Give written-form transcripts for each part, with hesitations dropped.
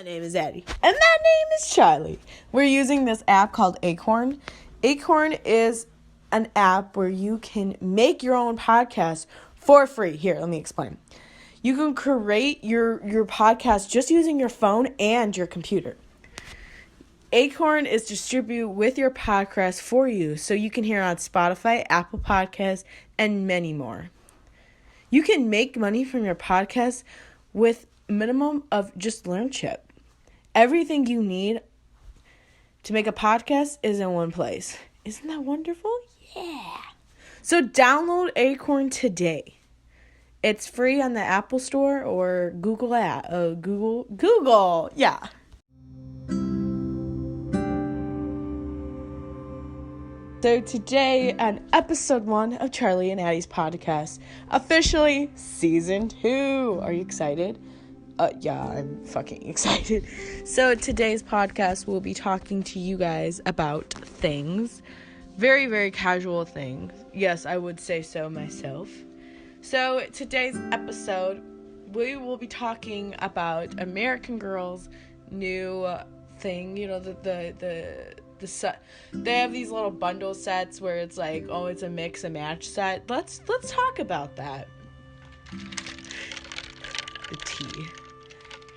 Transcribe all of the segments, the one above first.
My name is Addy, and that name is Charlie. We're using this app called Acorn. Acorn is an app where you can make your own podcast for free. Here, let me explain. You can create your podcast just using your phone and your computer. Acorn is distributed with your podcast for you, so you can hear on Spotify, Apple Podcasts, and many more. You can make money from your podcast with minimum of just LearnChip. Everything you need to make a podcast is in one place. Isn't that wonderful? Yeah. So download Acorn today. It's free on the Apple Store or Google app. Google. Yeah. So today on episode 1 of Charlie and Addy's podcast, officially season 2. Are you excited? Yeah, I'm fucking excited. So today's podcast will be talking to you guys about things. Very, very casual things. Yes, I would say so myself. So today's episode, we will be talking about American Girl's new thing. You know, the set. They have these little bundle sets where it's like, oh, it's a mix and match set. Let's talk about that. The tea.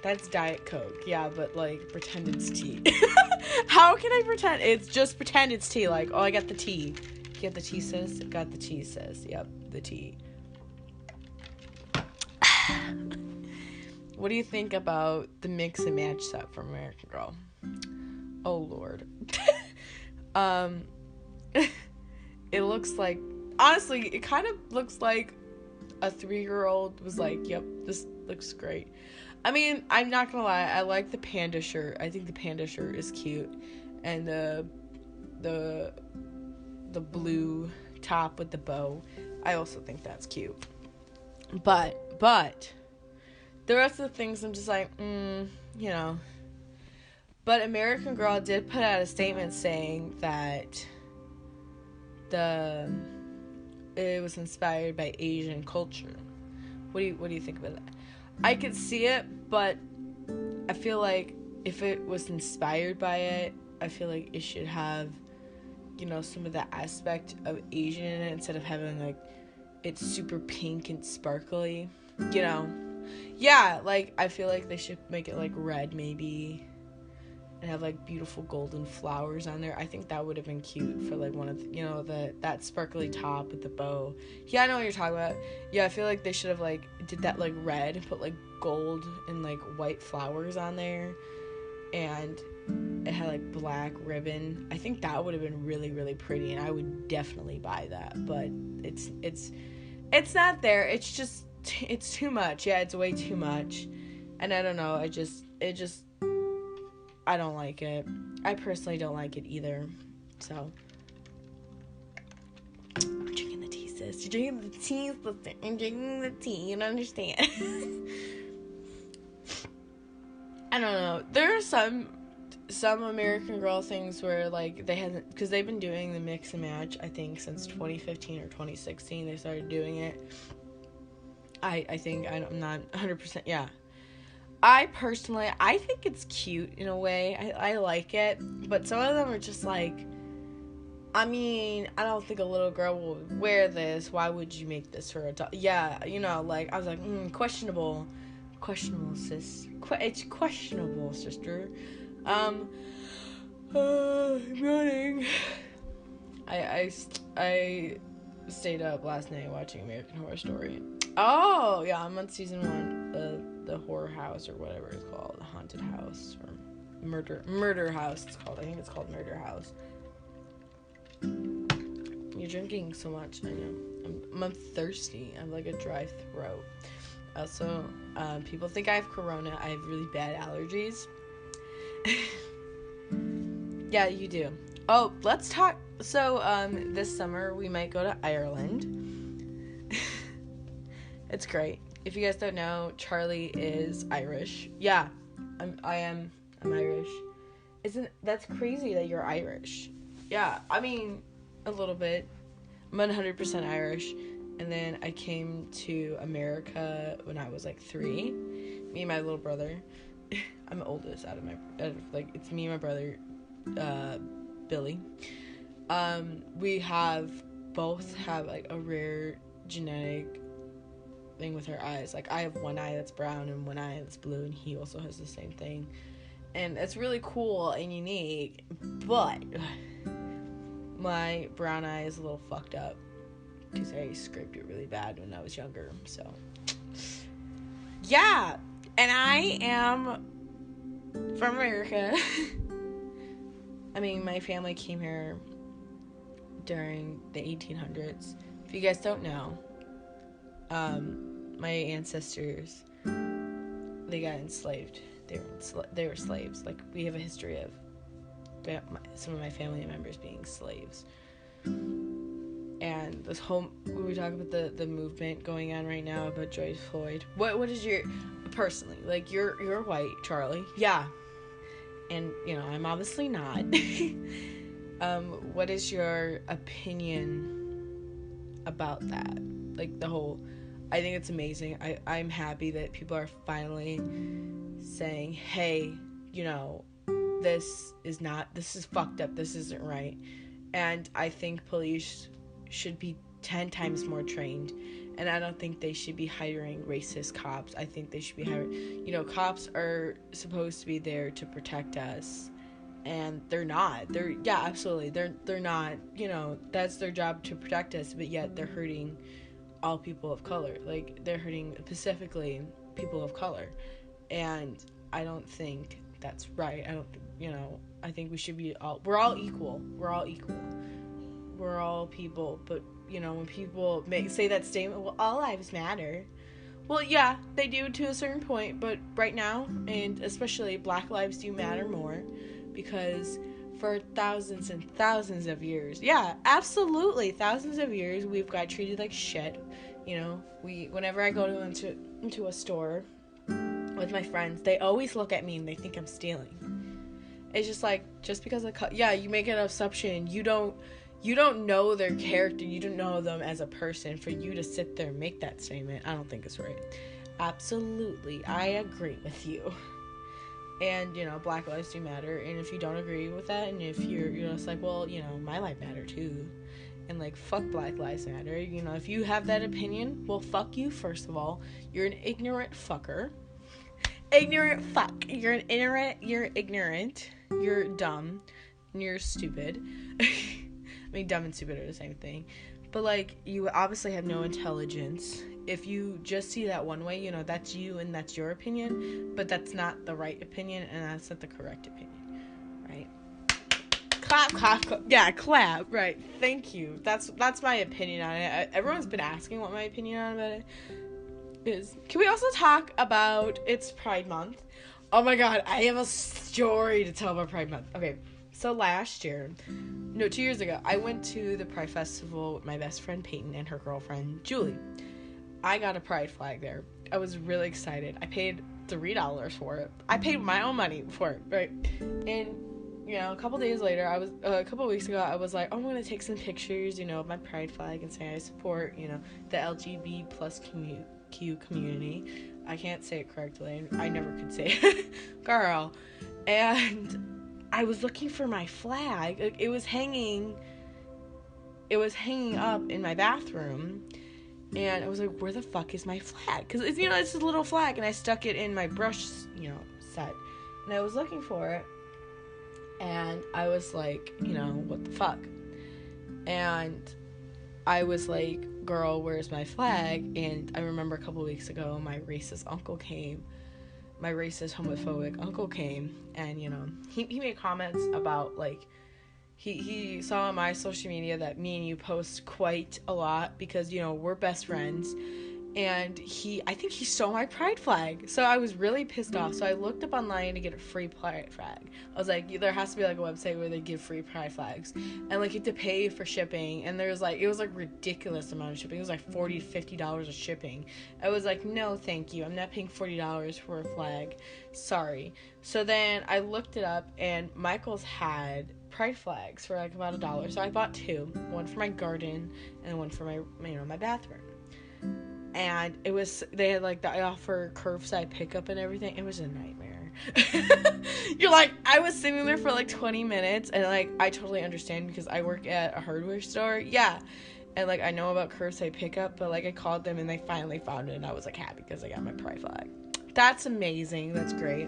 That's Diet Coke. Yeah, but like pretend it's tea. How can I pretend? It's just pretend it's tea. Like, oh, I got the tea. You get the tea, sis? Got the tea, sis. Yep, the tea. What do you think about the mix and match set from American Girl? Oh Lord. It looks like, honestly, it kind of looks like a 3-year-old was like, yep, this looks great. I mean, I'm not gonna lie, I like the panda shirt. I think the panda shirt is cute. And the blue top with the bow, I also think that's cute. But the rest of the things I'm just like, you know. But American Girl did put out a statement saying that it was inspired by Asian culture. What do you think about that? I could see it, but I feel like if it was inspired by it, I feel like it should have, you know, some of the aspect of Asian in it instead of having like it's super pink and sparkly, you know. Yeah, like I feel like they should make it like red maybe and have like beautiful golden flowers on there. I think that would have been cute for like one of the, you know, that sparkly top with the bow. Yeah, I know what you're talking about. Yeah, I feel like they should have like did that like red and put like gold and like white flowers on there, and it had like black ribbon. I think that would have been really, really pretty, and I would definitely buy that. But it's not there. It's too much. Yeah, it's way too much, and I don't know. I don't like it. I personally don't like it either. So, I'm drinking the tea, sis. You're drinking the tea, sister. I'm drinking the tea. You don't understand. I don't know. There are some American Girl things where, like, they haven't... Because they've been doing the mix and match, I think, since 2015 or 2016. They started doing it. I think... I'm not 100%... Yeah. I think it's cute in a way. I like it. But some of them are just like, I mean, I don't think a little girl will wear this. Why would you make this for adult? Yeah, you know, like, I was like, questionable. Questionable, sis. It's questionable, sister. I'm running. I stayed up last night watching American Horror Story. Oh, yeah, I'm on season 1. The horror house or whatever it's called, the haunted house or murder house it's called. I think it's called Murder House. You're drinking so much. I know. I'm thirsty. I'm like a dry throat. Also, people think I have corona. I have really bad allergies. Yeah, you do. Oh, let's talk. So, this summer we might go to Ireland. It's great. If you guys don't know, Charlie is Irish. Yeah, I'm Irish. That's crazy that you're Irish? Yeah, I mean, a little bit. I'm 100% Irish. And then I came to America when I was like 3. Me and my little brother. I'm the oldest out of like, it's me and my brother, Billy. We both have like a rare genetic thing with our eyes. Like, I have one eye that's brown and one eye that's blue, and he also has the same thing. And it's really cool and unique, but my brown eye is a little fucked up because I scraped it really bad when I was younger. So, yeah. And I am from America. I mean, my family came here during the 1800s. If you guys don't know, my ancestors, they got enslaved. They were slaves. Like, we have a history of some of my family members being slaves. And this whole, we talk about the movement going on right now about George Floyd. What is your, personally, like, you're white, Charlie. Yeah. And, you know, I'm obviously not. What is your opinion about that? Like, the whole, I think it's amazing. I'm happy that people are finally saying, hey, you know, this is fucked up, this isn't right. And I think police should be 10 times more trained, and I don't think they should be hiring racist cops. I think they should be hiring, you know, cops are supposed to be there to protect us, and they're not. Absolutely, they're not, you know, that's their job to protect us, but yet they're hurting all people of color. Like, they're hurting specifically people of color. And I don't think that's right. I think we should be we're all equal. We're all people. But, you know, when people say that statement, well, all lives matter. Well, yeah, they do to a certain point. But right now, and especially Black lives do matter more, because for thousands and thousands of years, yeah, absolutely, thousands of years, we've got treated like shit. You know, whenever I go into a store with my friends, they always look at me and they think I'm stealing. It's just like, just because you make an assumption. You don't know their character. You don't know them as a person. For you to sit there and make that statement, I don't think it's right. Absolutely, I agree with you. And, you know, Black lives do matter. And if you don't agree with that, and if you're just like, well, you know, my life matter too, and like, fuck Black lives matter, you know, if you have that opinion, well, fuck you, first of all. You're an ignorant fucker. Ignorant fuck. You're ignorant, you're dumb, and you're stupid. I mean, dumb and stupid are the same thing. But, like, you obviously have no intelligence. If you just see that one way, you know, that's you and that's your opinion, but that's not the right opinion, and that's not the correct opinion, right? Clap, clap, clap. Yeah, clap, right. Thank you. That's my opinion on it. Everyone's been asking what my opinion on it is. Can we also talk about, it's Pride Month? Oh my god, I have a story to tell about Pride Month. Okay, so 2 years ago, I went to the Pride Festival with my best friend Peyton and her girlfriend Julie. I got a pride flag there. I was really excited. I paid $3 for it. I paid my own money for it, right? And, you know, a couple weeks ago, I was like, oh, I'm going to take some pictures, you know, of my pride flag and say I support, you know, the LGBT plus Q community. I can't say it correctly. I never could say it. Girl. And I was looking for my flag. It was hanging up in my bathroom. And I was like, where the fuck is my flag? Because, it's, you know, it's a little flag. And I stuck it in my brush, you know, set. And I was looking for it. And I was like, you know, what the fuck? And I was like, girl, where's my flag? And I remember a couple weeks ago, my racist homophobic uncle came. And, you know, he made comments about, like, He saw on my social media that me and you post quite a lot because, you know, we're best friends. And I think he stole my pride flag. So I was really pissed off. So I looked up online to get a free pride flag. I was like, there has to be, like, a website where they give free pride flags. And, like, you have to pay for shipping. And it was, like, ridiculous amount of shipping. It was, like, $40 to $50 of shipping. I was like, no, thank you. I'm not paying $40 for a flag. Sorry. So then I looked it up, and Michael's had pride flags for, like, about $1. So I bought two. One for my garden and one for my bathroom. And they had, like, I offer curbside pickup and everything. It was a nightmare. You're like, I was sitting there for like 20 minutes, and like, I totally understand because I work at a hardware store. Yeah. And like, I know about curbside pickup, but like, I called them and they finally found it, and I was like happy because I got my pride flag. That's amazing. That's great.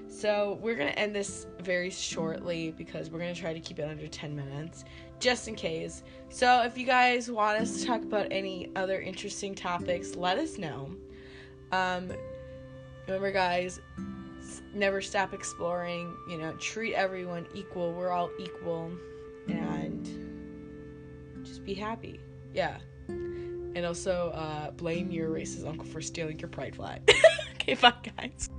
So we're going to end this very shortly because we're going to try to keep it under 10 minutes, just in case. So if you guys want us to talk about any other interesting topics, let us know. Remember, guys, never stop exploring. You know, treat everyone equal. We're all equal. And just be happy. Yeah. And also blame your racist uncle for stealing your pride flag. Okay, bye, guys.